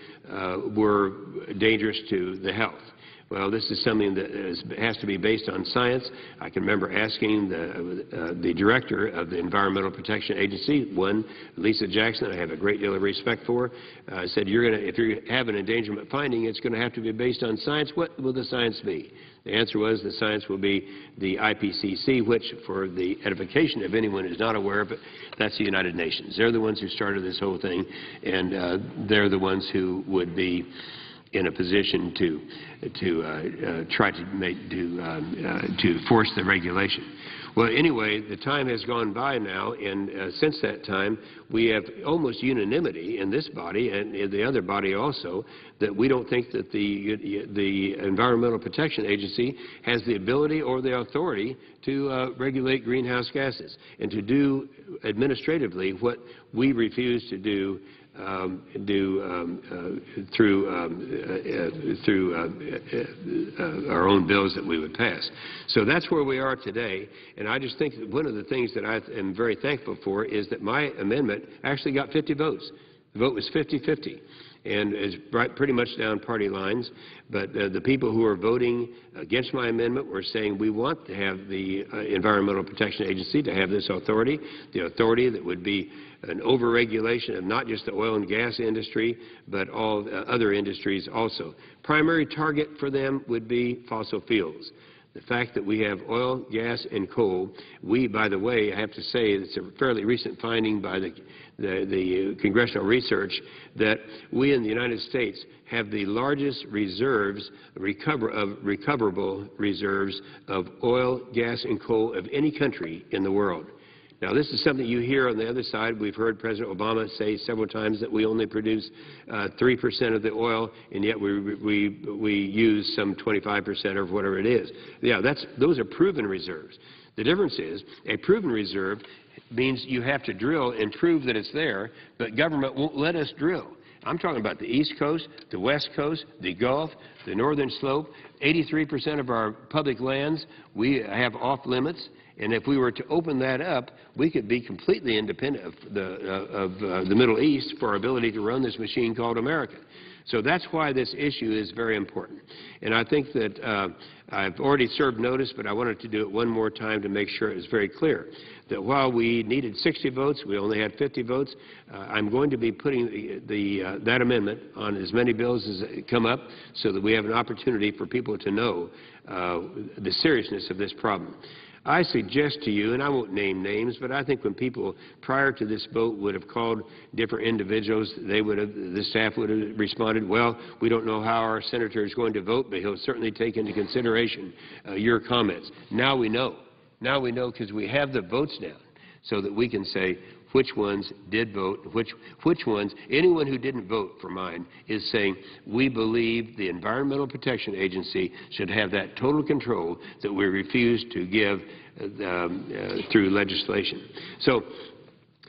were dangerous to the health. Well, this is something that has to be based on science. I can remember asking the director of the Environmental Protection Agency, Lisa Jackson, I have a great deal of respect for, said, if you have an endangerment finding, it's going to have to be based on science. What will the science be? The answer was the science will be the IPCC, which, for the edification of anyone who's not aware of it, that's the United Nations. They're the ones who started this whole thing, and they're the ones who would be in a position to try to force the regulation. Well, anyway, the time has gone by now, and since that time, we have almost unanimity in this body and in the other body also that we don't think that the Environmental Protection Agency has the ability or the authority to regulate greenhouse gases and to do administratively what we refuse to do through our own bills that we would pass. So that's where we are today, and I just think that one of the things that I am very thankful for is that my amendment actually got 50 votes. The vote was 50-50. And it's pretty much down party lines. But the people who are voting against my amendment were saying we want to have the Environmental Protection Agency to have this authority, the authority that would be an overregulation of not just the oil and gas industry, but all other industries also. Primary target for them would be fossil fuels. The fact that we have oil, gas, and coal, by the way, I have to say it's a fairly recent finding by the congressional research that we in the United States have the largest reserves, recoverable reserves of oil, gas, and coal of any country in the world. Now, this is something you hear on the other side. We've heard President Obama say several times that we only produce 3% of the oil, and yet we use some 25% or whatever it is. Yeah, those are proven reserves. The difference is a proven reserve means you have to drill and prove that it's there, but government won't let us drill. I'm talking about the East Coast, the West Coast, the Gulf, the Northern Slope. 83% of our public lands we have off limits, And if we were to open that up, we could be completely independent of the Middle East for our ability to run this machine called America. So that's why this issue is very important. And I think that I've already served notice, but I wanted to do it one more time to make sure it was very clear that while we needed 60 votes, we only had 50 votes. I'm going to be putting that amendment on as many bills as come up so that we have an opportunity for people to know the seriousness of this problem. I suggest to you, and I won't name names, but I think when people prior to this vote would have called different individuals, the staff would have responded, well, we don't know how our senator is going to vote, but he'll certainly take into consideration your comments. Now we know. Now we know because we have the votes down so that we can say which ones did vote, which ones, anyone who didn't vote for mine is saying we believe the Environmental Protection Agency should have that total control that we refuse to give through legislation. So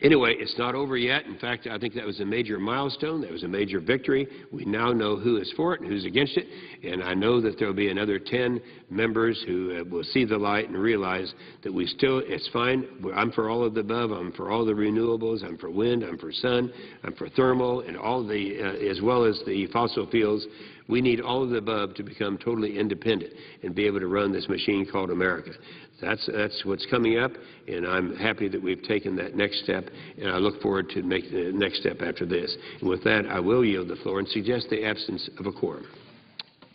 anyway, it's not over yet. In fact, I think that was a major milestone. That was a major victory. We now know who is for it and who's against it. And I know that there will be another 10 members who will see the light and realize that it's fine. I'm for all of the above. I'm for all the renewables. I'm for wind. I'm for sun. I'm for thermal and all as well as the fossil fuels. We need all of the above to become totally independent and be able to run this machine called America. That's what's coming up, and I'm happy that we've taken that next step, and I look forward to making the next step after this. And with that, I will yield the floor and suggest the absence of a quorum.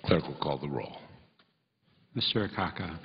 Clerk will call the roll. Mr. Akaka.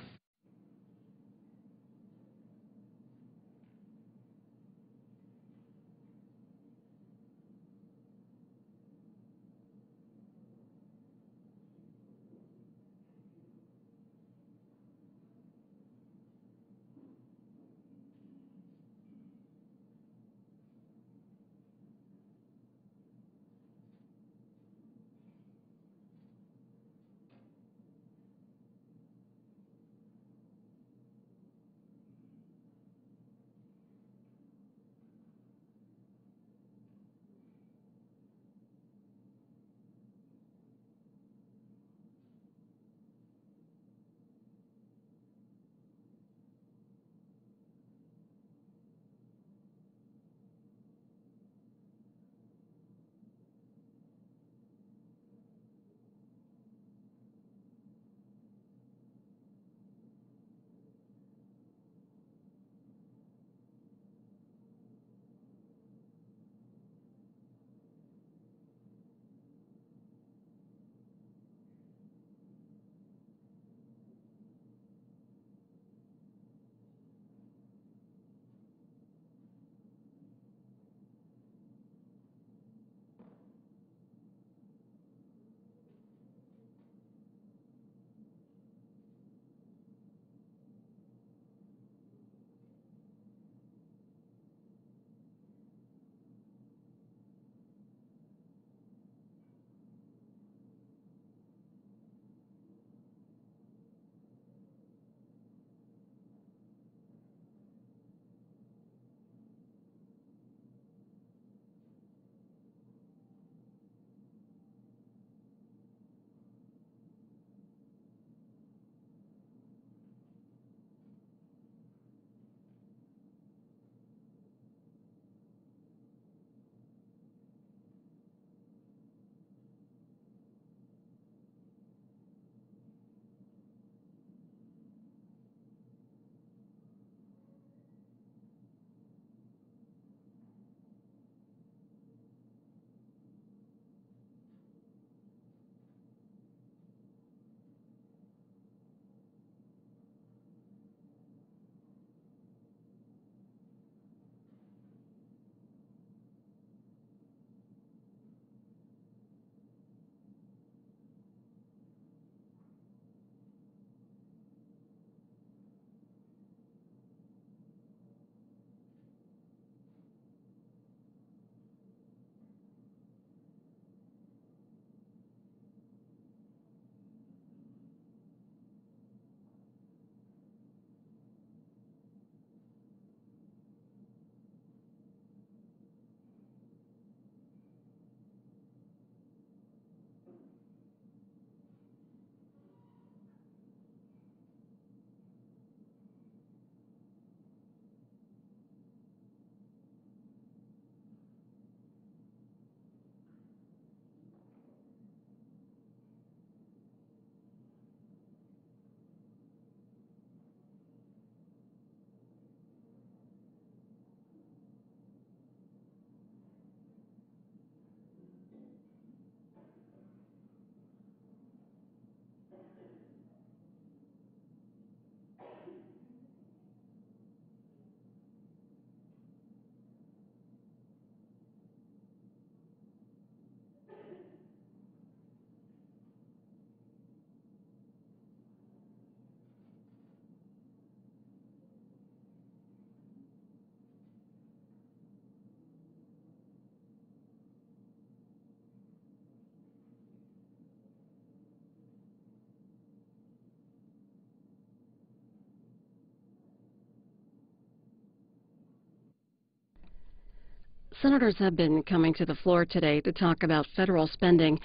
Senators have been coming to the floor today to talk about federal spending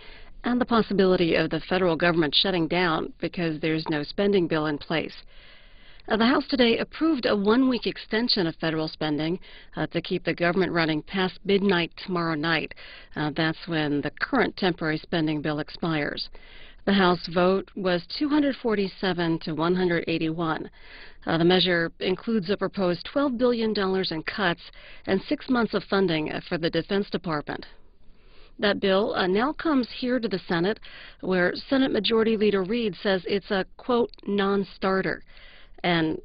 and the possibility of the federal government shutting down because there's no spending bill in place. The House today approved a one-week extension of federal spending to keep the government running past midnight tomorrow night. That's when the current temporary spending bill expires. The House vote was 247 to 181. The measure includes a proposed $12 billion in cuts and 6 months of funding for the Defense Department. That bill now comes here to the Senate, where Senate Majority Leader Reid says it's a, quote, non-starter. And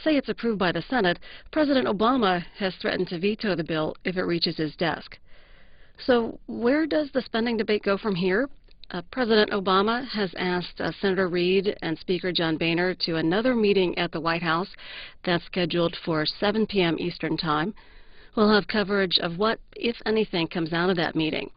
say it's approved by the Senate, President Obama has threatened to veto the bill if it reaches his desk. So where does the spending debate go from here? President Obama has asked Senator Reid and Speaker John Boehner to another meeting at the White House that's scheduled for 7 p.m. Eastern Time. We'll have coverage of what, if anything, comes out of that meeting.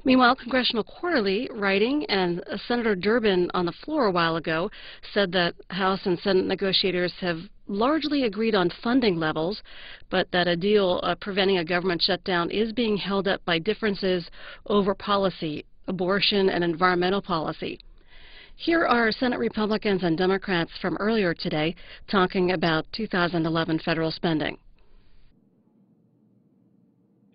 Meanwhile, Congressional Quarterly, writing, and Senator Durbin on the floor a while ago said that House and Senate negotiators have largely agreed on funding levels, but that a deal preventing a government shutdown is being held up by differences over policy, abortion and environmental policy. Here are Senate Republicans and Democrats from earlier today talking about 2011 federal spending.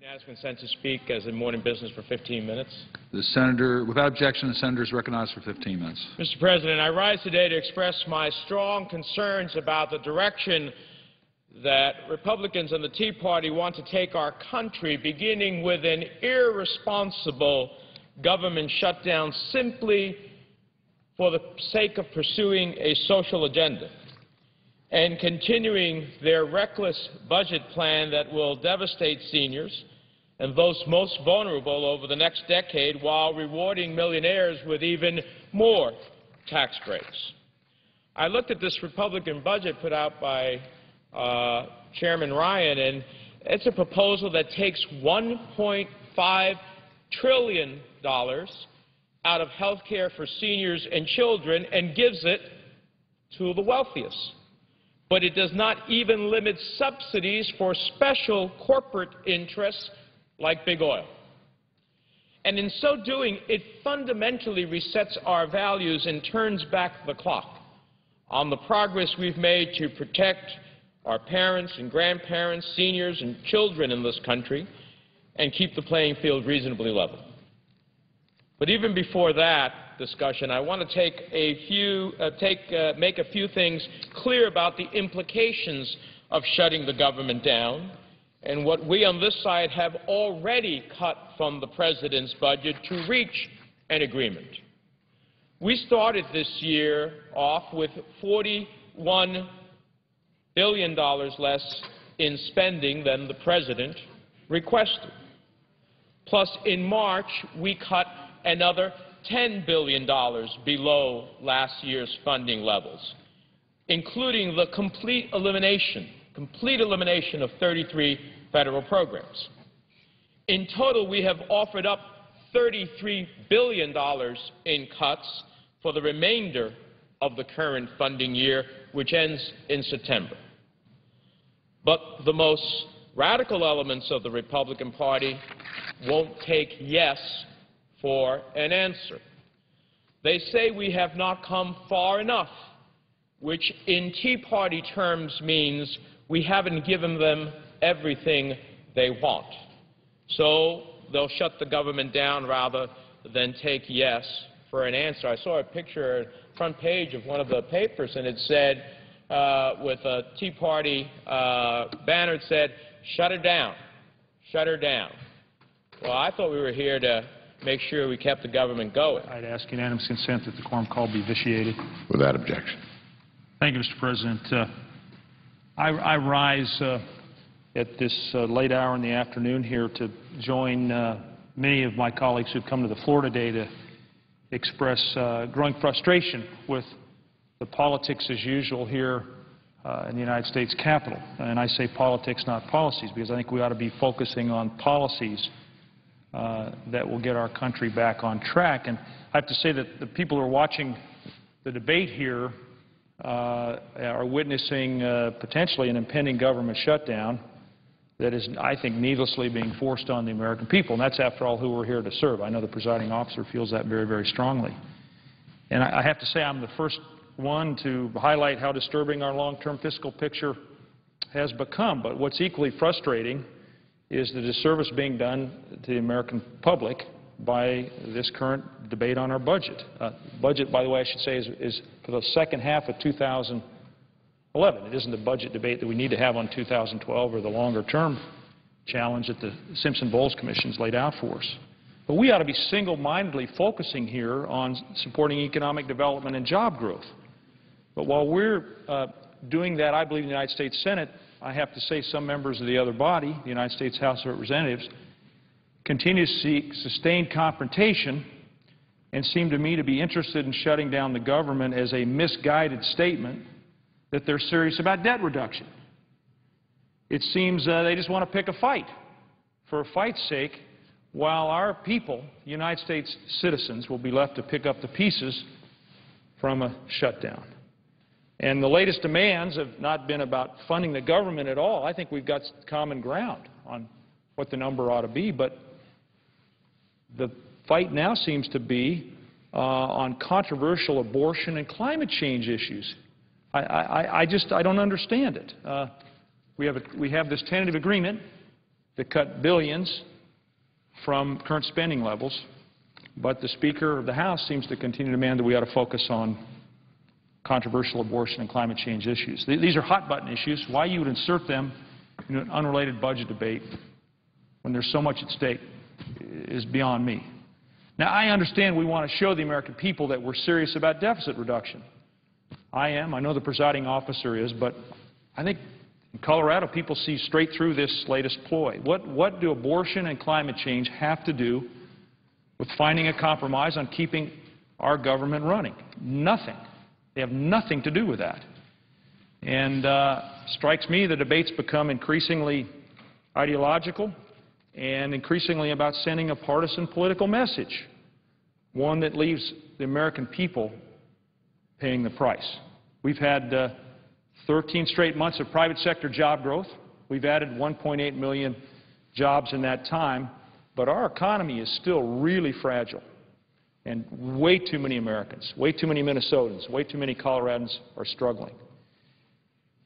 Ask consent to speak as in morning business for 15 minutes. The senator, without objection, the senator is recognized for 15 minutes. Mr. President, I rise today to express my strong concerns about the direction that Republicans and the Tea Party want to take our country, beginning with an irresponsible government shutdown simply for the sake of pursuing a social agenda, and continuing their reckless budget plan that will devastate seniors and those most vulnerable over the next decade while rewarding millionaires with even more tax breaks. I looked at this Republican budget put out by Chairman Ryan, and it's a proposal that takes $1.5 trillion out of health care for seniors and children and gives it to the wealthiest. But it does not even limit subsidies for special corporate interests like big oil. And in so doing, it fundamentally resets our values and turns back the clock on the progress we've made to protect our parents and grandparents, seniors and children in this country, and keep the playing field reasonably level. But even before that discussion, I want to make a few things clear about the implications of shutting the government down and what we on this side have already cut from the President's budget to reach an agreement. We started this year off with $41 billion less in spending than the President requested. Plus, in March, we cut another $10 billion below last year's funding levels, including the complete elimination of 33 federal programs. In total, we have offered up $33 billion in cuts for the remainder of the current funding year, which ends in September. But the most radical elements of the Republican Party won't take yes for an answer. They say we have not come far enough, which in Tea Party terms means we haven't given them everything they want. So they'll shut the government down rather than take yes for an answer. I saw a picture, front page of one of the papers, and it said, with a Tea Party banner, it said, "Shut her down, shut her down." Well, I thought we were here to make sure we kept the government going. I'd ask unanimous consent that the quorum call be vitiated. Without objection. Thank you, Mr. President. I rise at this late hour in the afternoon here to join many of my colleagues who've come to the floor today to express growing frustration with the politics as usual here in the United States Capitol. And I say politics, not policies, because I think we ought to be focusing on policies that will get our country back on track. And I have to say that the people who are watching the debate here are witnessing potentially an impending government shutdown. that is, I think, needlessly being forced on the American people. And that's, after all, who we're here to serve. I know the presiding officer feels that very, very strongly. And I have to say I'm the first one to highlight how disturbing our long-term fiscal picture has become. But what's equally frustrating is the disservice being done to the American public by this current debate on our budget. Budget, by the way, I should say, is for the second half of 2011. It isn't the budget debate that we need to have on 2012 or the longer-term challenge that the Simpson-Bowles Commission's laid out for us. But we ought to be single-mindedly focusing here on supporting economic development and job growth. But while we're doing that, I believe in the United States Senate, I have to say some members of the other body, the United States House of Representatives, continue to seek sustained confrontation and seem to me to be interested in shutting down the government as a misguided statement that they're serious about debt reduction. It seems they just want to pick a fight for a fight's sake, while our people, United States citizens, will be left to pick up the pieces from a shutdown. And the latest demands have not been about funding the government at all. I think we've got common ground on what the number ought to be, but the fight now seems to be on controversial abortion and climate change issues. I don't understand it. We have this tentative agreement to cut billions from current spending levels, but the Speaker of the House seems to continue to demand that we ought to focus on controversial abortion and climate change issues. These are hot-button issues. Why you would insert them in an unrelated budget debate when there's so much at stake is beyond me. Now, I understand we want to show the American people that we're serious about deficit reduction. I am. I know the presiding officer is, but I think in Colorado people see straight through this latest ploy. What do abortion and climate change have to do with finding a compromise on keeping our government running? Nothing. They have nothing to do with that. And strikes me the debate's become increasingly ideological and increasingly about sending a partisan political message, one that leaves the American people paying the price. We've had 13 straight months of private sector job growth. We've added 1.8 million jobs in that time, but our economy is still really fragile. And way too many Americans, way too many Minnesotans, way too many Coloradans are struggling.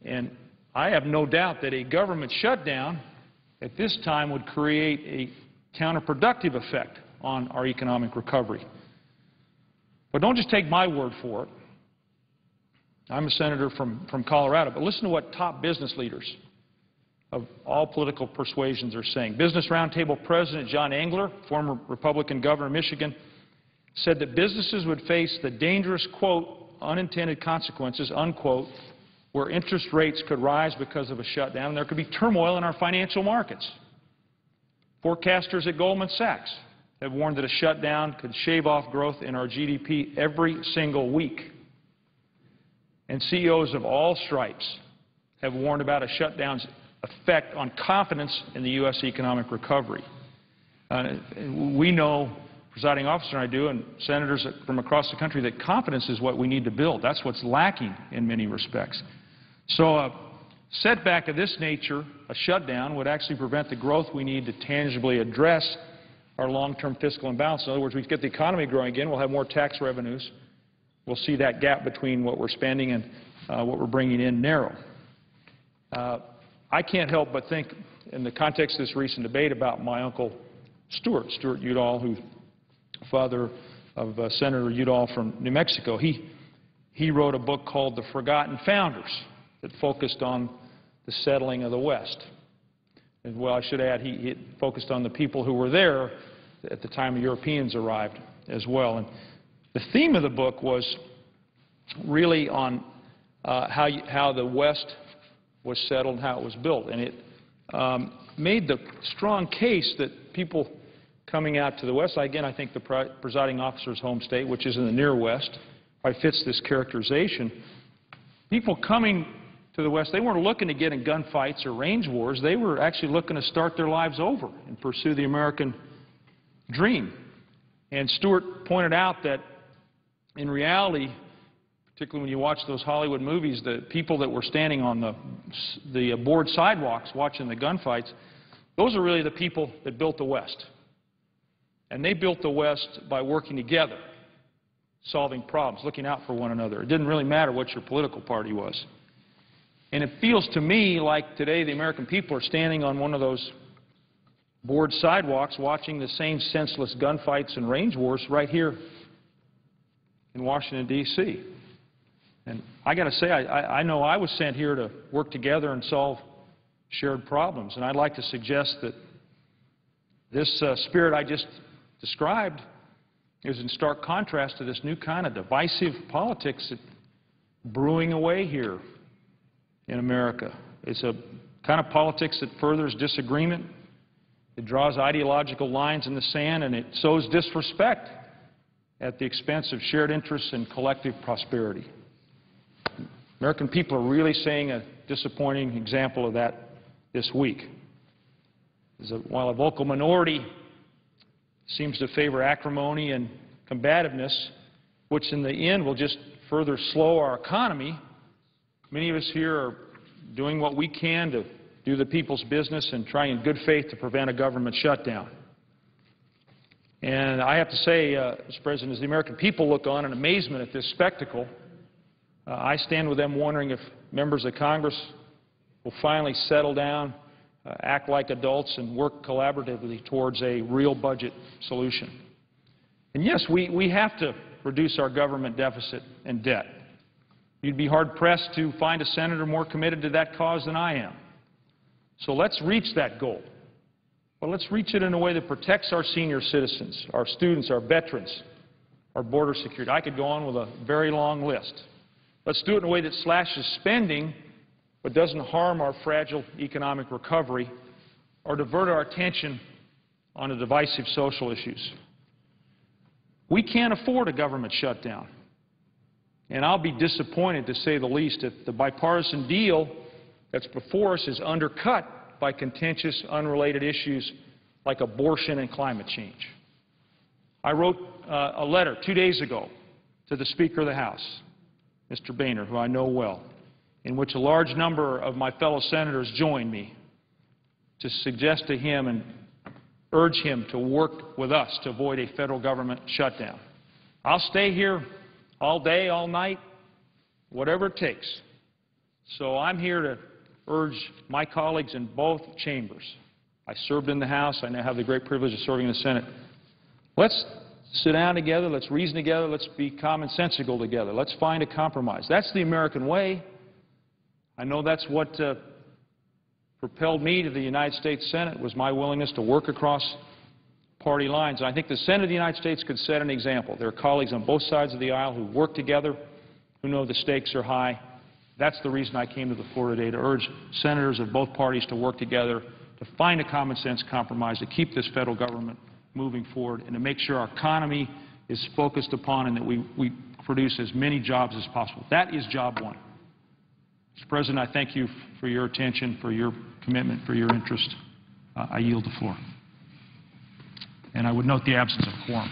And I have no doubt that a government shutdown at this time would create a counterproductive effect on our economic recovery. But don't just take my word for it. I'm a senator from Colorado, but listen to what top business leaders of all political persuasions are saying. Business Roundtable President John Engler, former Republican governor of Michigan, said that businesses would face the dangerous, quote, unintended consequences, unquote, where interest rates could rise because of a shutdown and there could be turmoil in our financial markets. Forecasters at Goldman Sachs have warned that a shutdown could shave off growth in our GDP every single week. And CEOs of all stripes have warned about a shutdown's effect on confidence in the U.S. economic recovery. We know, presiding officer and I do, and senators from across the country, that confidence is what we need to build. That's what's lacking in many respects. So a setback of this nature, a shutdown, would actually prevent the growth we need to tangibly address our long-term fiscal imbalance. In other words, we get the economy growing again, we'll have more tax revenues. We'll see that gap between what we're spending and what we're bringing in narrow. I can't help but think, in the context of this recent debate, about my uncle Stuart Udall, who's father of Senator Udall from New Mexico. He wrote a book called The Forgotten Founders that focused on the settling of the West. And, well, I should add, he focused on the people who were there at the time the Europeans arrived as well. And the theme of the book was really on how the West was settled and how it was built. And it made the strong case that people coming out to the West, again, I think the presiding officer's home state, which is in the near West, probably fits this characterization. People coming to the West, they weren't looking to get in gunfights or range wars. They were actually looking to start their lives over and pursue the American dream. And Stuart pointed out that, in reality, particularly when you watch those Hollywood movies, the people that were standing on the board sidewalks watching the gunfights, those are really the people that built the West. And they built the West by working together, solving problems, looking out for one another. It didn't really matter what your political party was. And it feels to me like today the American people are standing on one of those board sidewalks watching the same senseless gunfights and range wars right here in Washington, D.C. And I got to say, I know I was sent here to work together and solve shared problems. And I'd like to suggest that this spirit I just described is in stark contrast to this new kind of divisive politics that's brewing away here in America. It's a kind of politics that furthers disagreement. It draws ideological lines in the sand, and it sows disrespect at the expense of shared interests and collective prosperity. American people are really seeing a disappointing example of that this week. While a vocal minority seems to favor acrimony and combativeness, which in the end will just further slow our economy, many of us here are doing what we can to do the people's business and try in good faith to prevent a government shutdown. And I have to say, Mr. President, as the American people look on in amazement at this spectacle, I stand with them wondering if members of Congress will finally settle down, act like adults, and work collaboratively towards a real budget solution. And yes, we have to reduce our government deficit and debt. You'd be hard-pressed to find a senator more committed to that cause than I am. So let's reach that goal. But let's reach it in a way that protects our senior citizens, our students, our veterans, our border security. I could go on with a very long list. Let's do it in a way that slashes spending but doesn't harm our fragile economic recovery or divert our attention on the divisive social issues. We can't afford a government shutdown. And I'll be disappointed, to say the least, if the bipartisan deal that's before us is undercut by contentious, unrelated issues like abortion and climate change. I wrote a letter 2 days ago to the Speaker of the House, Mr. Boehner, who I know well, in which a large number of my fellow senators joined me to suggest to him and urge him to work with us to avoid a federal government shutdown. I'll stay here all day, all night, whatever it takes. So I'm here to urge my colleagues in both chambers. I served in the House. I now have the great privilege of serving in the Senate. Let's sit down together. Let's reason together. Let's be commonsensical together. Let's find a compromise. That's the American way. I know that's what propelled me to the United States Senate, was my willingness to work across party lines. And I think the Senate of the United States could set an example. There are colleagues on both sides of the aisle who work together, who know the stakes are high. That's the reason I came to the floor today, to urge senators of both parties to work together, to find a common-sense compromise, to keep this federal government moving forward, and to make sure our economy is focused upon and that we produce as many jobs as possible. That is job one. Mr. President, I thank you for your attention, for your commitment, for your interest. I yield the floor. And I would note the absence of quorum.